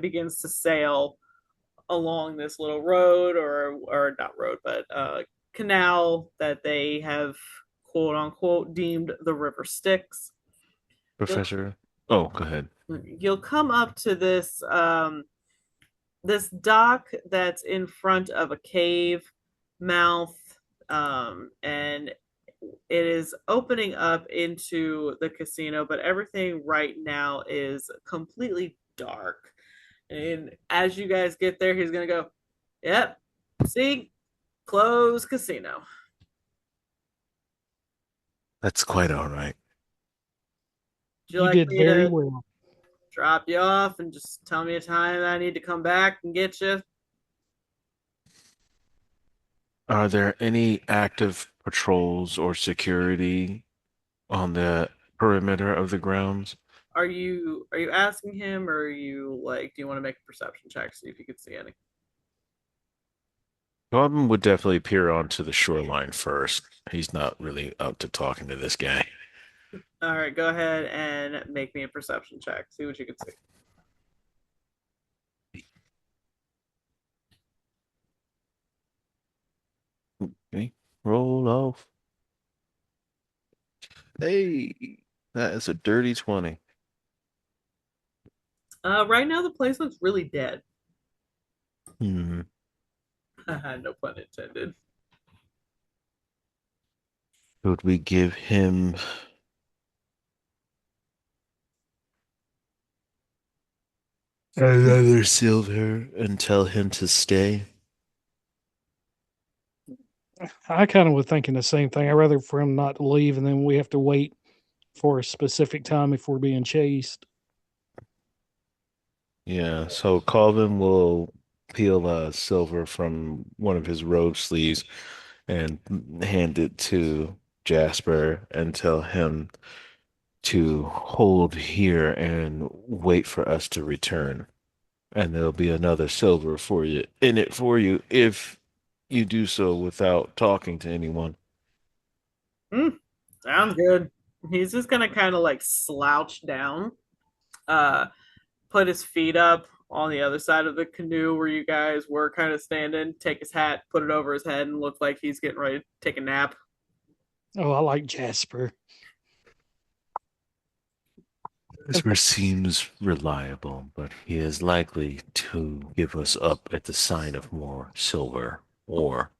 begins to sail along this little road or not road, but canal that they have quote unquote deemed the River Styx. Professor. Oh, go ahead. You'll come up to this dock that's in front of a cave mouth, and it is opening up into the casino, but everything right now is completely dark. And as you guys get there, he's gonna go, "Yep, see, close casino." That's quite all right. Would you You like did me very to well. drop you off and just tell me a time I need to come back and get you? Are there any active patrols or security on the perimeter of the grounds? Are you asking him, or are you like, do you want to make a perception check, see if you can see any? Kawvonn would definitely peer onto the shoreline first. He's not really up to talking to this guy. All right, go ahead and make me a perception check. See what you can see. Okay, roll off. Hey, that is a dirty 20. Right now the place looks really dead. Hmm. No pun intended. Would we give him another silver and tell him to stay? I kind of was thinking the same thing. I'd rather for him not to leave, and then we have to wait for a specific time if we're being chased. Yeah, so Calvin will peel silver from one of his robe sleeves and hand it to Jasper and tell him to hold here and wait for us to return. And there'll be another silver for you in it for you if you do so without talking to anyone. Sounds good. He's just gonna kind of like slouch down, uh, put his feet up on the other side of the canoe where you guys were kind of standing, take his hat, put it over his head, and look like he's getting ready to take a nap. Oh, I like Jasper. Jasper seems reliable, but he is likely to give us up at the sign of more silver or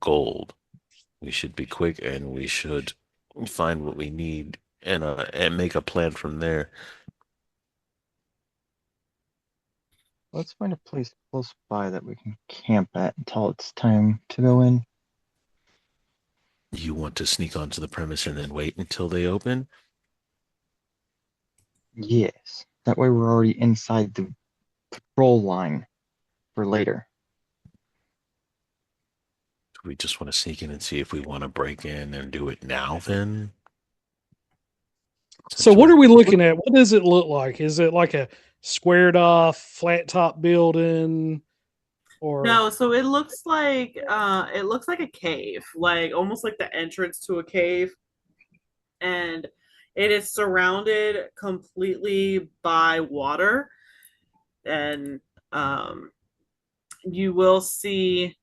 gold. We should be quick and we should find what we need and make a plan from there. Let's find a place close by that we can camp at until it's time to go in. You want to sneak onto the premise and then wait until they open? Yes. That way we're already inside the patrol line for later. Do we just want to sneak in and see if we want to break in and do it now then? So, what are we looking at? What does it look like? Is it like a squared off, flat top building? Or No, so it looks like a cave, like almost like the entrance to a cave, and it is surrounded completely by water, and you will see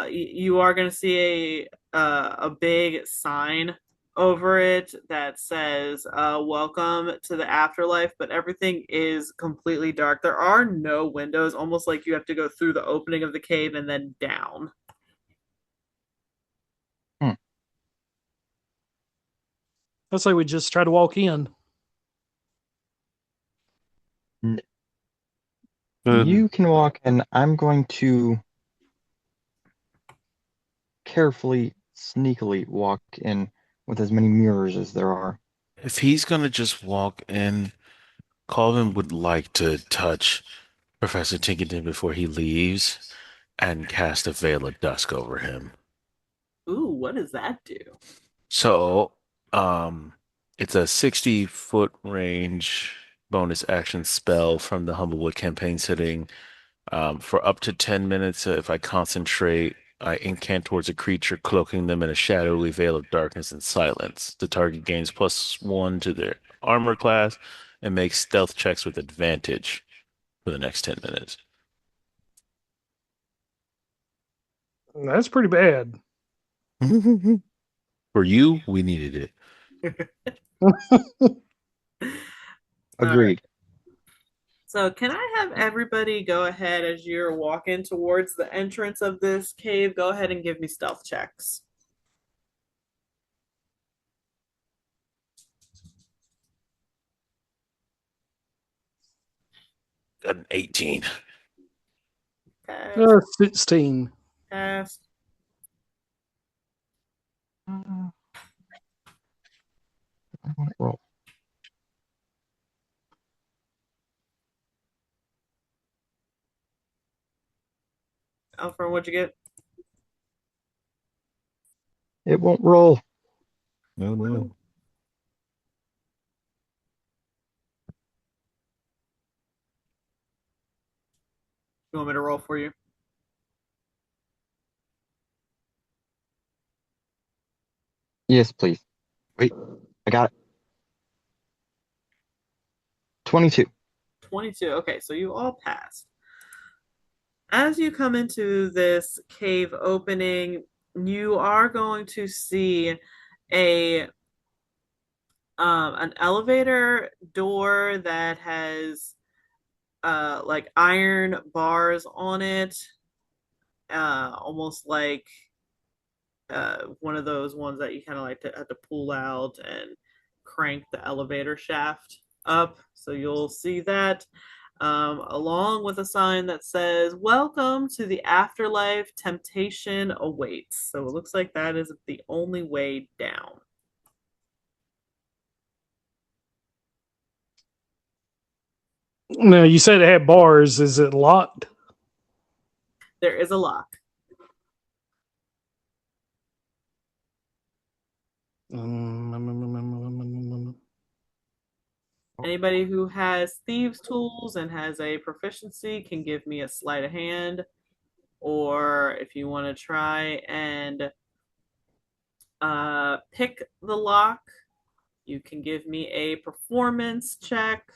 you are going to see a big sign over it that says welcome to the afterlife, but everything is completely dark. There are no windows, almost like you have to go through the opening of the cave and then down. let's say we just try to walk in. You can walk in. I'm going to carefully, sneakily walk in with as many mirrors as there are. If he's gonna just walk in, Calvin would like to touch Professor Tinkerton before he leaves and cast a veil of dusk over him. Ooh, what does that do? So, um, it's a 60-foot range bonus action spell from the Humblewood campaign setting. For up to 10 minutes, if I concentrate, I incant towards a creature, cloaking them in a shadowy veil of darkness and silence. The target gains +1 to their armor class and makes stealth checks with advantage for the next 10 minutes. That's pretty bad. For you, we needed it. Agreed. So, can I have everybody go ahead as you're walking towards the entrance of this cave? Go ahead and give me stealth checks. An 18. Pass. 16. Pass. I want to roll. Elfaren, what'd you get? It won't roll. No, no. You want me to roll for you? Yes, please. Wait, I got it. 22. 22. Okay, so you all passed. As you come into this cave opening, you are going to see a an elevator door that has like iron bars on it, almost like one of those ones that you kind of like to have to pull out and crank the elevator shaft up. So you'll see that. along with a sign that says, "Welcome to the afterlife. Temptation awaits." So it looks like that is the only way down. Now, you said it had bars. Is it locked? There is a lock. Anybody who has thieves' tools and has a proficiency can give me a sleight of hand. Or if you want to try and pick the lock, you can give me a performance check.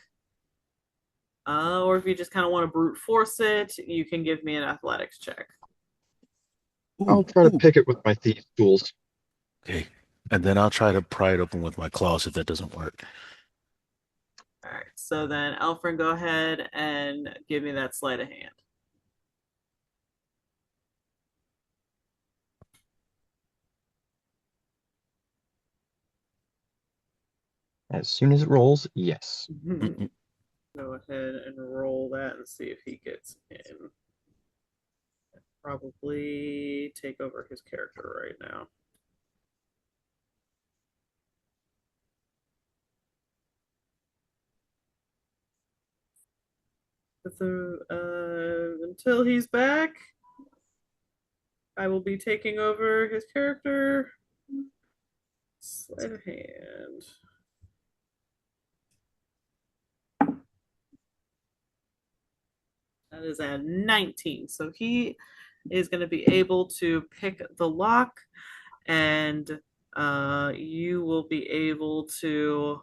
Or if you just kind of want to brute force it, you can give me an athletics check. I'll try to pick it with my thief tools. Okay. And then I'll try to pry it open with my claws if that doesn't work. All right. So then, Elfaren, go ahead and give me that sleight of hand. As soon as it rolls, yes. Go ahead and roll that and see if he gets in. Probably take over his character right now. Until he's back, I will be taking over his character. Sleight of hand. That is a 19. So he is going to be able to pick the lock, and you will be able to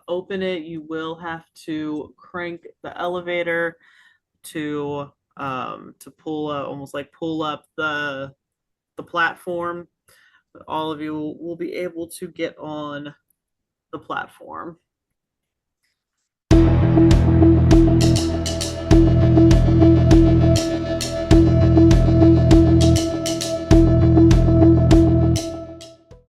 open it. You will have to crank the elevator to pull up, almost like pull up the platform. But all of you will be able to get on the platform.